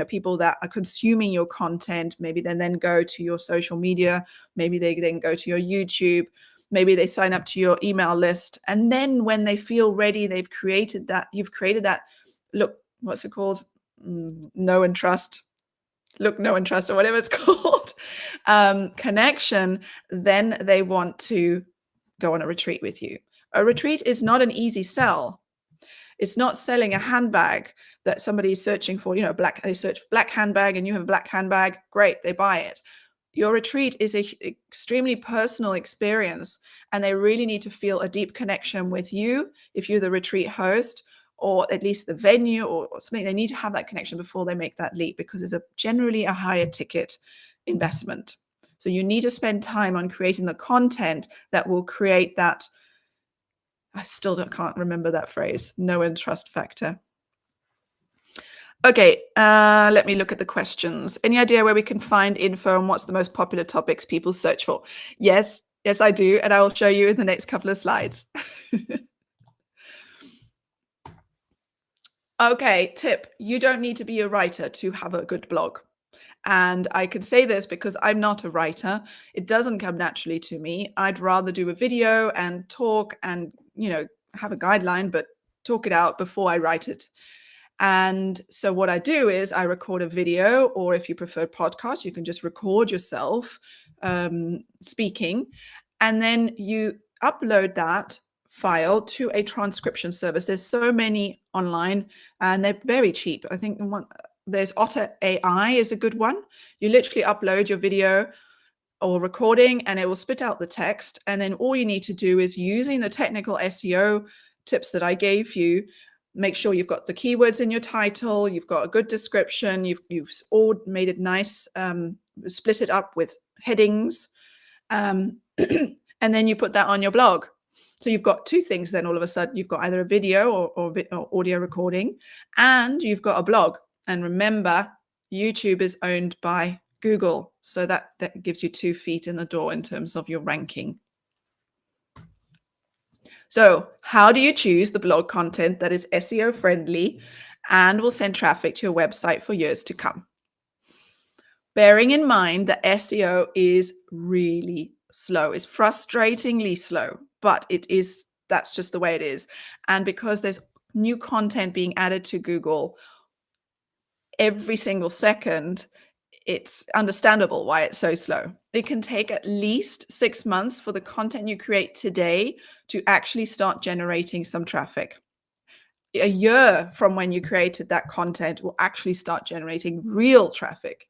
people that are consuming your content. Maybe they then go to your social media. Maybe they then go to your YouTube. Maybe they sign up to your email list. And then when they feel ready, you've created that, look, what's it called? Know and trust. Look, know and trust, or whatever it's called, connection, then they want to go on a retreat with you. A retreat is not an easy sell. It's not selling a handbag that somebody is searching for, they search black handbag and you have a black handbag. Great, they buy it. Your retreat is an extremely personal experience, and they really need to feel a deep connection with you if you're the retreat host, or at least the venue or something. They need to have that connection before they make that leap, because it's generally a higher ticket investment. So you need to spend time on creating the content that will create that I still can't remember that phrase. Know and trust factor. Okay, let me look at the questions. Any idea where we can find info on what's the most popular topics people search for? Yes, I do, and I will show you in the next couple of slides. Okay, tip. You don't need to be a writer to have a good blog. And I can say this because I'm not a writer. It doesn't come naturally to me. I'd rather do a video and talk and, have a guideline, but talk it out before I write it. And so what I do is I record a video, or if you prefer podcast, you can just record yourself speaking, and then you upload that file to a transcription service. There's so many online, and they're very cheap. I think there's Otter AI is a good one. You literally upload your video or recording, and it will spit out the text. And then all you need to do is, using the technical SEO tips that I gave you, make sure you've got the keywords in your title, you've got a good description, you've all made it nice, split it up with headings, and then you put that on your blog. So you've got two things then all of a sudden. You've got either a video or audio recording, and you've got a blog. And remember, YouTube is owned by Google, so that gives you 2 feet in the door in terms of your ranking. So how do you choose the blog content that is SEO friendly and will send traffic to your website for years to come? Bearing in mind that SEO is really slow, it's frustratingly slow, but that's just the way it is. And because there's new content being added to Google every single second, it's understandable why it's so slow. It can take at least 6 months for the content you create today to actually start generating some traffic. A year from when you created that content will actually start generating real traffic.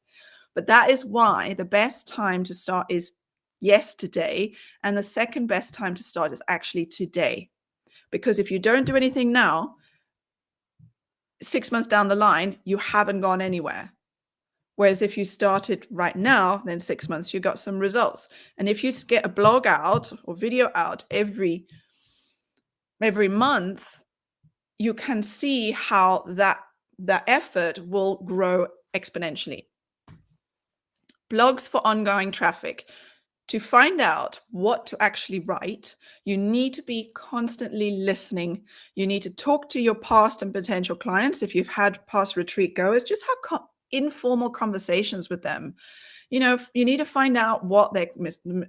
But that is why the best time to start is yesterday, and the second best time to start is actually today. Because if you don't do anything now, 6 months down the line, you haven't gone anywhere. Whereas if you started right now, then 6 months, you got some results. And if you get a blog out or video out every month, you can see how that effort will grow exponentially. Blogs for ongoing traffic. To find out what to actually write, you need to be constantly listening. You need to talk to your past and potential clients. If you've had past retreat goers, just have informal conversations with them. You need to find out what their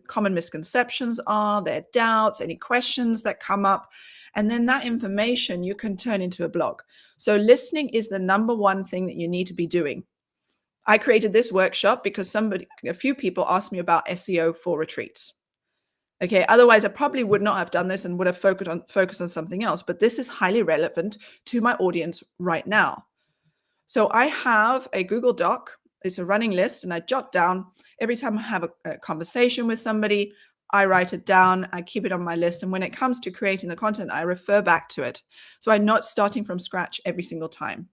common misconceptions are, their doubts, any questions that come up. And then that information you can turn into a blog. So listening is the number one thing that you need to be doing. I created this workshop because a few people asked me about SEO for retreats. Okay, otherwise I probably would not have done this and would have focused on something else. But this is highly relevant to my audience right now. So I have a Google Doc. It's a running list, and I jot down every time I have a conversation with somebody. I write it down, I keep it on my list, and when it comes to creating the content, I refer back to it. So I'm not starting from scratch every single time.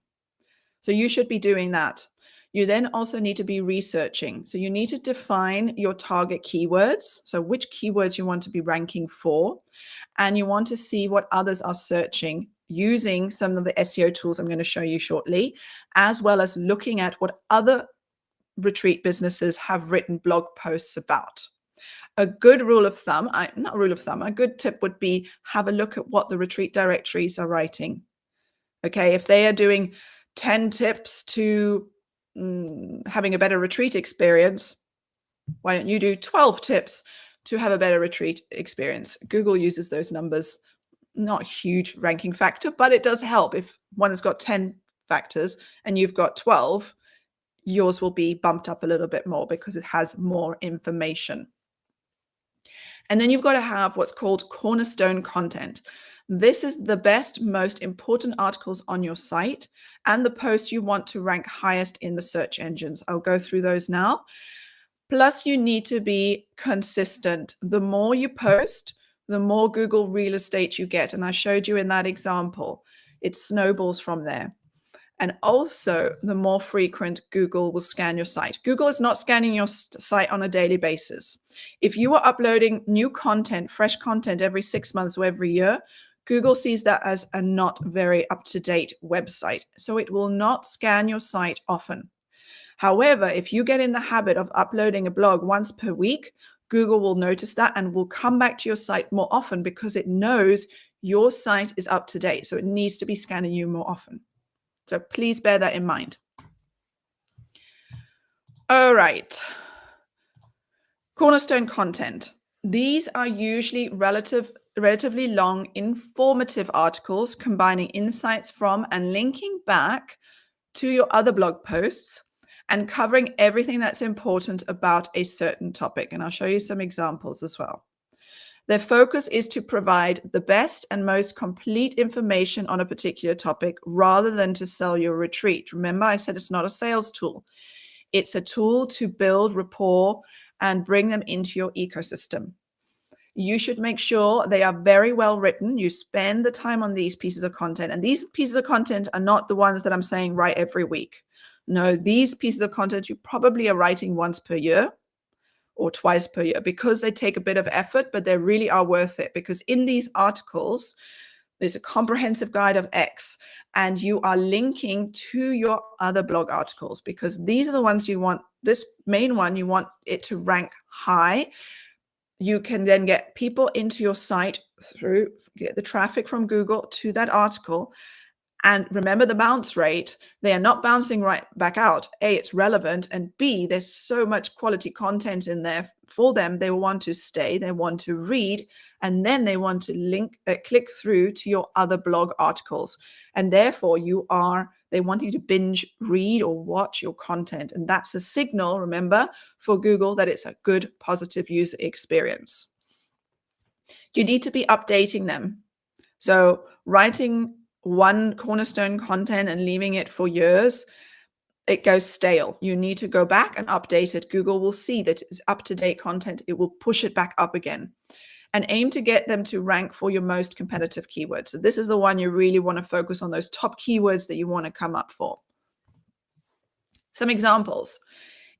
So you should be doing that. You then also need to be researching. So you need to define your target keywords. So which keywords you want to be ranking for, and you want to see what others are searching using some of the SEO tools I'm going to show you shortly, as well as looking at what other retreat businesses have written blog posts about. A good rule of thumb, a good tip would be have a look at what the retreat directories are writing. Okay, if they are doing 10 tips to having a better retreat experience, why don't you do 12 tips to have a better retreat experience? Google uses those numbers. Not a huge ranking factor, but it does help. If one has got 10 factors and you've got 12, yours will be bumped up a little bit more because it has more information. And then you've got to have what's called cornerstone content. This is the best, most important articles on your site and the posts you want to rank highest in the search engines. I'll go through those now. Plus, you need to be consistent. The more you post, the more Google real estate you get. And I showed you in that example, it snowballs from there. And also, the more frequent Google will scan your site. Google is not scanning your site on a daily basis. If you are uploading new content, fresh content every 6 months or every year, Google sees that as a not very up-to-date website, so it will not scan your site often. However, if you get in the habit of uploading a blog once per week, Google will notice that and will come back to your site more often because it knows your site is up to date. So it needs to be scanning you more often. So please bear that in mind. All right. Cornerstone content. These are usually relatively long, informative articles combining insights from and linking back to your other blog posts and covering everything that's important about a certain topic. And I'll show you some examples as well. Their focus is to provide the best and most complete information on a particular topic rather than to sell your retreat. Remember, I said it's not a sales tool. It's a tool to build rapport and bring them into your ecosystem. You should make sure they are very well written. You spend the time on these pieces of content. And these pieces of content are not the ones that I'm saying write every week. No, these pieces of content you probably are writing once per year or twice per year because they take a bit of effort, but they really are worth it because in these articles, there's a comprehensive guide of X and you are linking to your other blog articles because these are the ones you want. This main one, you want it to rank high. You can then get people into your site get the traffic from Google to that article. And remember the bounce rate, they are not bouncing right back out. A, it's relevant. And B, there's so much quality content in there for them. They want to stay, they want to read, and then they want to click through to your other blog articles. And therefore they want you to binge read or watch your content. And that's a signal, remember, for Google that it's a good, positive user experience. You need to be updating them. So writing one cornerstone content and leaving it for years, it goes stale. You need to go back and update it. Google will see that it's up-to-date content. It will push it back up again and aim to get them to rank for your most competitive keywords. So this is the one you really want to focus on, those top keywords that you want to come up for. Some examples.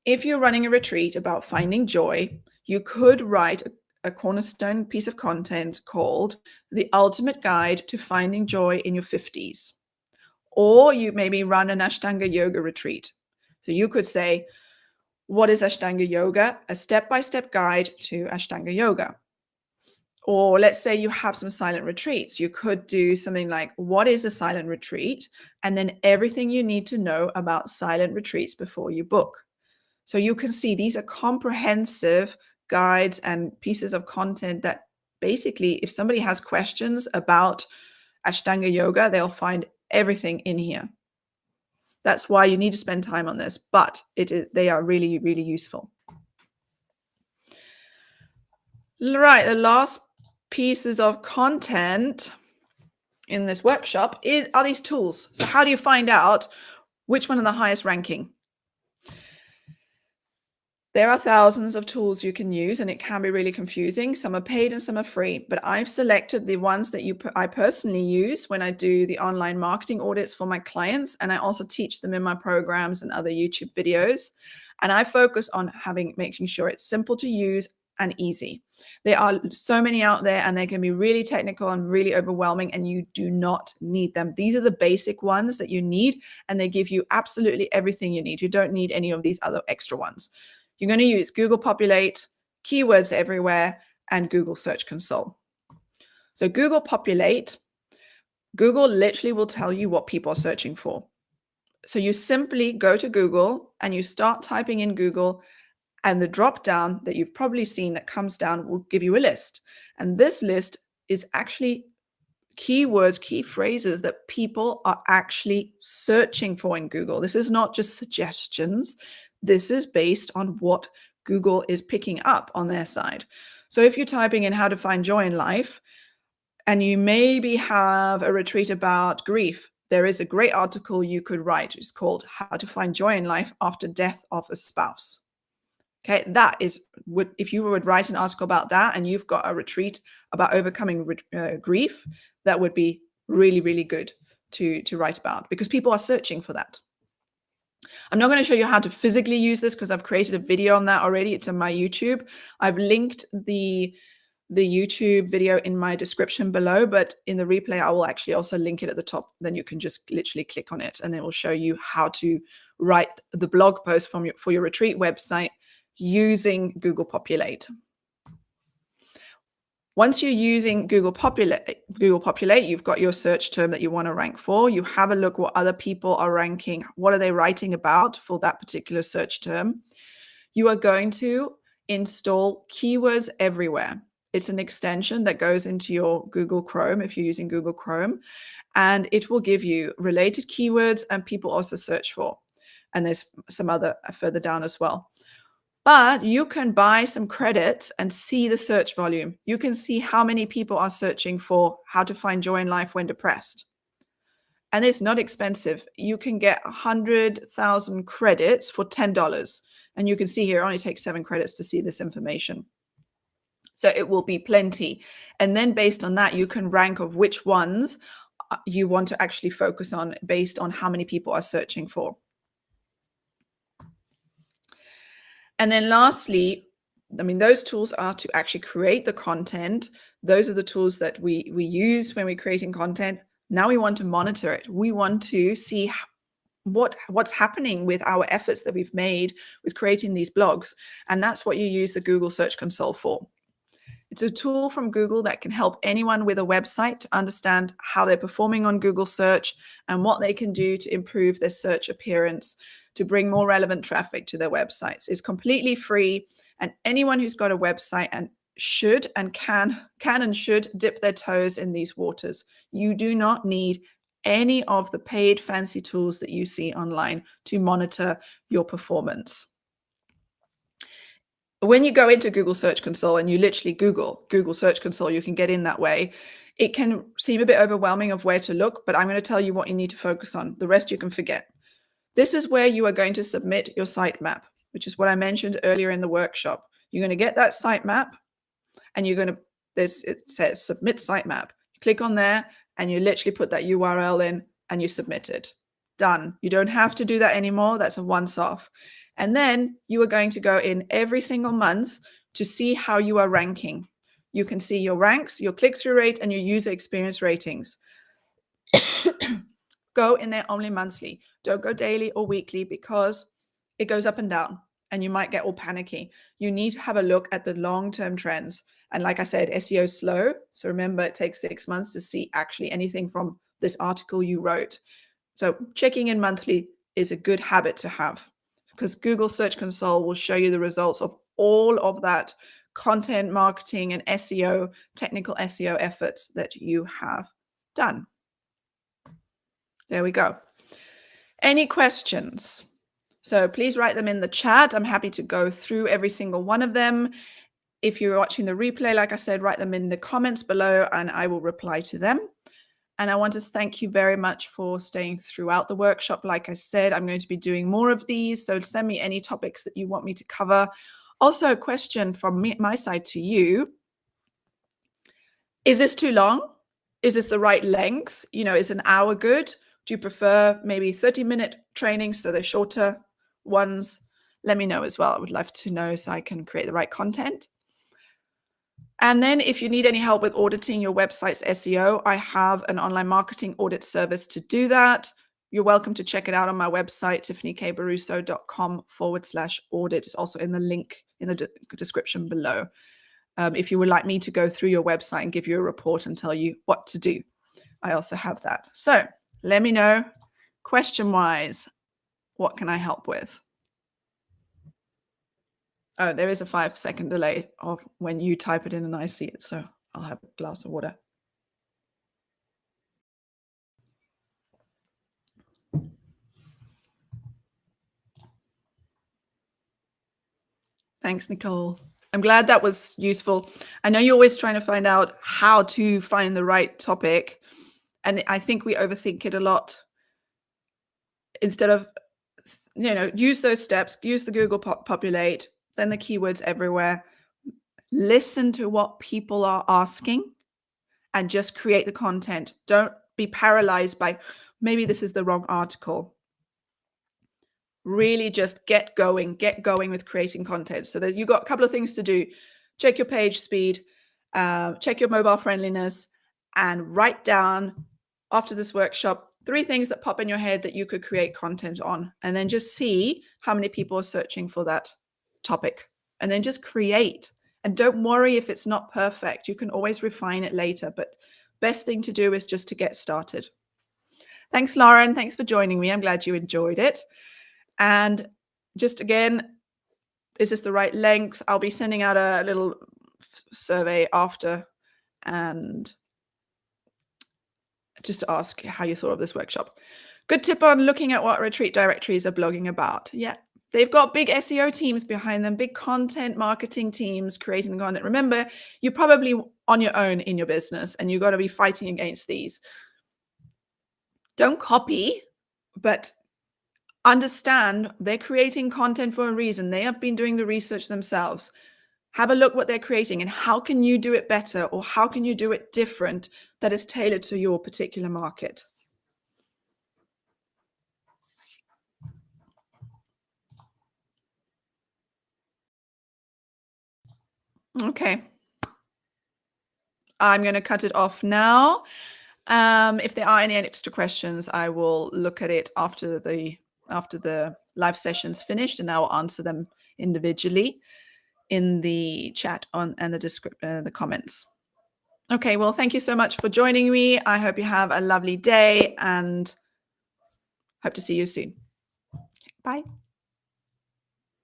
If you're running a retreat about finding joy, you could write a cornerstone piece of content called The Ultimate Guide to Finding Joy in Your 50s. Or you maybe run an Ashtanga yoga retreat. So you could say, what is Ashtanga yoga? A step-by-step guide to Ashtanga yoga. Or let's say you have some silent retreats. You could do something like, what is a silent retreat? And then everything you need to know about silent retreats before you book. So you can see these are comprehensive guides and pieces of content that basically, if somebody has questions about Ashtanga yoga, they'll find everything in here. That's why you need to spend time on this, but they are really, really useful. Right, the last pieces of content in this workshop are these tools. So how do you find out which one are the highest ranking? There are thousands of tools you can use, and it can be really confusing. Some are paid and some are free, but I've selected the ones that I personally use when I do the online marketing audits for my clients, and I also teach them in my programs and other YouTube videos. And I focus on making sure it's simple to use and easy. There are so many out there, and they can be really technical and really overwhelming, and you do not need them. These are the basic ones that you need, and they give you absolutely everything you need. You don't need any of these other extra ones. You're going to use Google Populate, Keywords Everywhere, and Google Search Console. So Google Populate, Google literally will tell you what people are searching for. So you simply go to Google and you start typing in Google, and the drop down that you've probably seen that comes down will give you a list. And this list is actually keywords, key phrases that people are actually searching for in Google. This is not just suggestions. This is based on what Google is picking up on their side. So if you're typing in how to find joy in life, and you maybe have a retreat about grief, there is a great article you could write. It's called How to Find Joy in Life After Death of a Spouse. Okay, that is, if you would write an article about that and you've got a retreat about overcoming grief, that would be really, really good to write about because people are searching for that. I'm not going to show you how to physically use this because I've created a video on that already. It's on my YouTube. I've linked the the YouTube video in my description below, but in the replay, I will actually also link it at the top. Then you can just literally click on it and it will show you how to write the blog post for your retreat website using Google Populate. Once you're using Google Populate, you've got your search term that you want to rank for. You have a look what other people are ranking. What are they writing about for that particular search term? You are going to install Keywords Everywhere. It's an extension that goes into your Google Chrome if you're using Google Chrome, and it will give you related keywords and people also search for. And there's some other further down as well. But you can buy some credits and see the search volume. You can see how many people are searching for how to find joy in life when depressed. And it's not expensive. You can get 100,000 credits for $10. And you can see here, it only takes 7 credits to see this information. So it will be plenty. And then based on that, you can rank of which ones you want to actually focus on based on how many people are searching for. And then lastly, I mean, those tools are to actually create the content. Those are the tools that we use when we're creating content. Now we want to monitor it. We want to see what's happening with our efforts that we've made with creating these blogs. And that's what you use the Google Search Console for. It's a tool from Google that can help anyone with a website to understand how they're performing on Google search and what they can do to improve their search appearance to bring more relevant traffic to their websites. It's completely free, and anyone who's got a website and should and can and should dip their toes in these waters. You do not need any of the paid fancy tools that you see online to monitor your performance. When you go into Google Search Console and you literally Google Search Console, you can get in that way. It can seem a bit overwhelming of where to look, but I'm going to tell you what you need to focus on. The rest you can forget. This is where you are going to submit your sitemap, which is what I mentioned earlier in the workshop. You're going to get that sitemap and you're going to, it says submit sitemap. You click on there and you literally put that URL in and you submit it. Done. You don't have to do that anymore. That's a once off. And then you are going to go in every single month to see how you are ranking. You can see your ranks, your click-through rate, and your user experience ratings. Go in there only monthly. Don't go daily or weekly because it goes up and down and you might get all panicky. You need to have a look at the long-term trends. And like I said, SEO is slow. So remember, it takes 6 months to see actually anything from this article you wrote. So checking in monthly is a good habit to have because Google Search Console will show you the results of all of that content marketing and SEO, technical SEO efforts that you have done. There we go. Any questions? So please write them in the chat. I'm happy to go through every single one of them. If you're watching the replay, like I said, write them in the comments below and I will reply to them. And I want to thank you very much for staying throughout the workshop. Like I said, I'm going to be doing more of these. So send me any topics that you want me to cover. Also, a question from my side to you. Is this too long? Is this the right length? You know, is an hour good? Do you prefer maybe 30-minute trainings, so they're shorter ones? Let me know as well. I would love to know so I can create the right content. And then if you need any help with auditing your website's SEO, I have an online marketing audit service to do that. You're welcome to check it out on my website, tiffanykbaruso.com/audit. It's also in the link in the description below. If you would like me to go through your website and give you a report and tell you what to do, I also have that. So let me know, question-wise, what can I help with? Oh, there is a 5-second delay of when you type it in and I see it. So I'll have a glass of water. Thanks, Nicole. I'm glad that was useful. I know you're always trying to find out how to find the right topic. And I think we overthink it a lot. Instead of, use those steps, use the Google Populate, then the keywords everywhere. Listen to what people are asking and just create the content. Don't be paralyzed by maybe this is the wrong article. Really just get going with creating content. So that you've got a couple of things to do. Check your page speed check your mobile friendliness, and write down after this workshop 3 things that pop in your head that you could create content on, and then just see how many people are searching for that topic, and then just create. And don't worry if it's not perfect. You can always refine it later, but best thing to do is just to get started. Thanks, Lauren. Thanks for joining me. I'm glad you enjoyed it. And just again, is this the right length? I'll be sending out a little survey after, and just to ask how you thought of this workshop. Good tip on looking at what retreat directories are blogging about. Yeah, they've got big SEO teams behind them, big content marketing teams creating the content. Remember, you're probably on your own in your business, and you've got to be fighting against these. Don't copy, but understand they're creating content for a reason. They have been doing the research themselves. Have a look what they're creating, and how can you do it better, or how can you do it different that is tailored to your particular market. Okay. I'm going to cut it off now. If there are any extra questions, I will look at it after the live session's finished, and I will answer them individually in the chat and the comments. Okay, well, thank you so much for joining me. I hope you have a lovely day, and hope to see you soon. Bye.